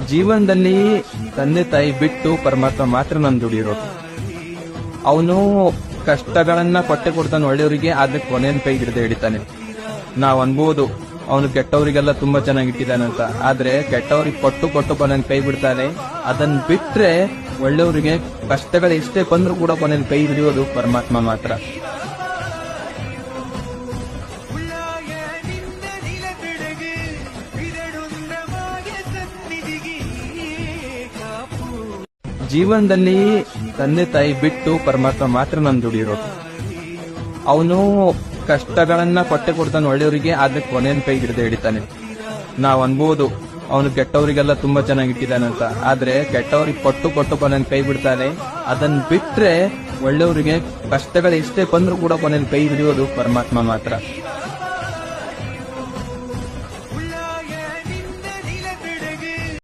ಜೀವನದಲ್ಲಿ ತಂದೆ ತಾಯಿ ಬಿಟ್ಟು ಪರಮಾತ್ಮ ಮಾತ್ರ ನನ್ ದುಡಿಯೋದು. ಅವನು ಕಷ್ಟಗಳನ್ನ ಕೊಡ್ತಾನೆ ಒಳ್ಳೆಯವರಿಗೆ, ಆದ್ರೆ ಕೊನೆಯ ಕೈ ಹಿಡಿದು ಹಿಡಿತಾನೆ. ನಾವ್ ಅನ್ಬೋದು ಅವನು ಕೆಟ್ಟವರಿಗೆಲ್ಲ ತುಂಬಾ ಚೆನ್ನಾಗಿ ಇಟ್ಟಿದ್ದಾನಂತ, ಆದ್ರೆ ಕೆಟ್ಟವ್ರಿಗೆ ಕೊಟ್ಟು ಕೊನೆಯ ಕೈ ಬಿಡ್ತಾನೆ. ಅದನ್ನ ಬಿಟ್ರೆ ಒಳ್ಳೆಯವರಿಗೆ ಕಷ್ಟಗಳು ಎಷ್ಟೇ ಬಂದ್ರೂ ಕೂಡ ಕೊನೆಯ ಕೈ ಹಿಡಿಯೋದು ಪರಮಾತ್ಮ ಮಾತ್ರ. ಜೀವನದಲ್ಲಿ ತಂದೆ ತಾಯಿ ಬಿಟ್ಟು ಪರಮಾತ್ಮ ಮಾತ್ರ ನನ್ ದುಡಿಯೋದು. ಅವನು ಕಷ್ಟಗಳನ್ನ ಕೊಡ್ತಾನೆ ಒಳ್ಳೆಯವರಿಗೆ, ಆದ್ರೆ ಕೊನೆಯ ಕೈ ಹಿಡಿದು ಹಿಡಿತಾನೆ. ನಾವ್ ಅನ್ಬೋದು ಅವನು ಕೆಟ್ಟವರಿಗೆಲ್ಲ ತುಂಬಾ ಚೆನ್ನಾಗಿ ಇಟ್ಟಿದ್ದಾನಂತ, ಆದ್ರೆ ಕೆಟ್ಟವ್ರಿಗೆ ಕೊಟ್ಟು ಕೊನೆಯ ಕೈ ಬಿಡ್ತಾನೆ. ಅದನ್ನ ಬಿಟ್ರೆ ಒಳ್ಳೆಯವರಿಗೆ ಕಷ್ಟಗಳು ಎಷ್ಟೇ ಬಂದ್ರೂ ಕೂಡ ಕೊನೆಯ ಕೈ ಹಿಡಿಯೋದು ಪರಮಾತ್ಮ ಮಾತ್ರ.